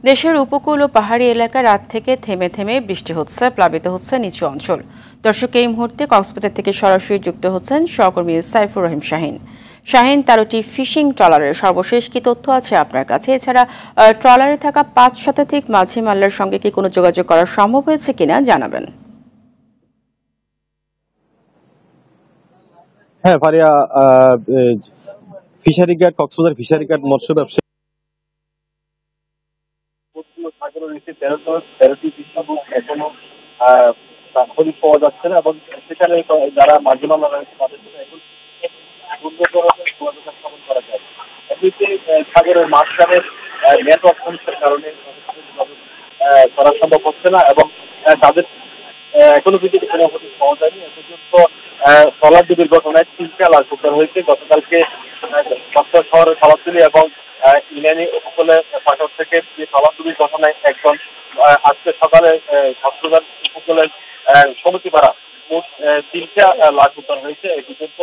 দেশের উপকূল ও পাহাড়ি এলাকা রাত থেকে থেমে থেমে বৃষ্টি হচ্ছে, প্লাবিত হচ্ছে নিচু অঞ্চল। দর্শক, এই মুহূর্তে কক্সবাজার থেকে সরাসরি যুক্ত হচ্ছেন সহকর্মী সাইফুর রহিম শাহিন। শাহিন, 13টি ফিশিং ট্রলারের সর্বশেষ কি তথ্য আছে আপনার কাছে? এছাড়া ট্রলারে থাকা 5 শতাধিক মাঝি মাল্লার সঙ্গে কি কোনো যোগাযোগ করা সম্ভব হয়েছে কিনা জানাবেন। হ্যাঁ Faria, fishery guard Cox's Bazar fishery guard মৎস্য ব্যবসায়ী তেরোটি ফিশারি এখনো খোঁজ পাওয়া যাচ্ছে না, এবং সেখানে যারা মাঝি মামলা রয়েছে তাদের সাথে এখন সুন্দর ধরনের যোগাযোগ স্থাপন করা যায়। এমনিতে সাগরের মাঝখানে নেটওয়ার্ক সমস্যার কারণে করা সম্ভব হচ্ছে না, এবং তাদের এখনো পর্যন্ত কোনো হদিস পাওয়া যায়নি। এ পর্যন্ত ট্রলারডুবির ঘটনায় 3টা লাশ উদ্ধার হয়েছে। গতকালকে কক্সবাজার শহরের সালাতুলি এবং ইলানি উপকূলে সাগর থেকে যে ট্রলারডুবির ঘটনায় একজন, আজকে সকালে কক্সবাজার উপকূলের সমিতিপাড়া মোট 3টা লাশ উদ্ধার হয়েছে এই পর্যন্ত।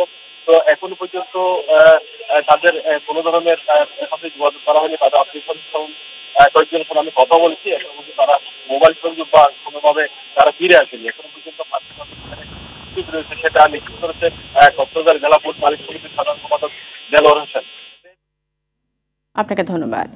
তো এখনো পর্যন্ত তাদের কোনো ধরনের সাথে যোগাযোগ করা হয়নি। তাদের আত্মীয় স্বজন কয়েকজনের সাথে আমি কথা বলেছি, এখনো পর্যন্ত তারা মোবাইল সংযোগ বা কোনোভাবে তারা ফিরে আসেনি। এখনো পর্যন্ত রয়েছে সেটা নিশ্চিত করেছে কক্সবাজার জেলা পোর্ট মালিক সমিতির সাধারণ সম্পাদক দেলোয়ার হোসেন। আপনাকে ধন্যবাদ।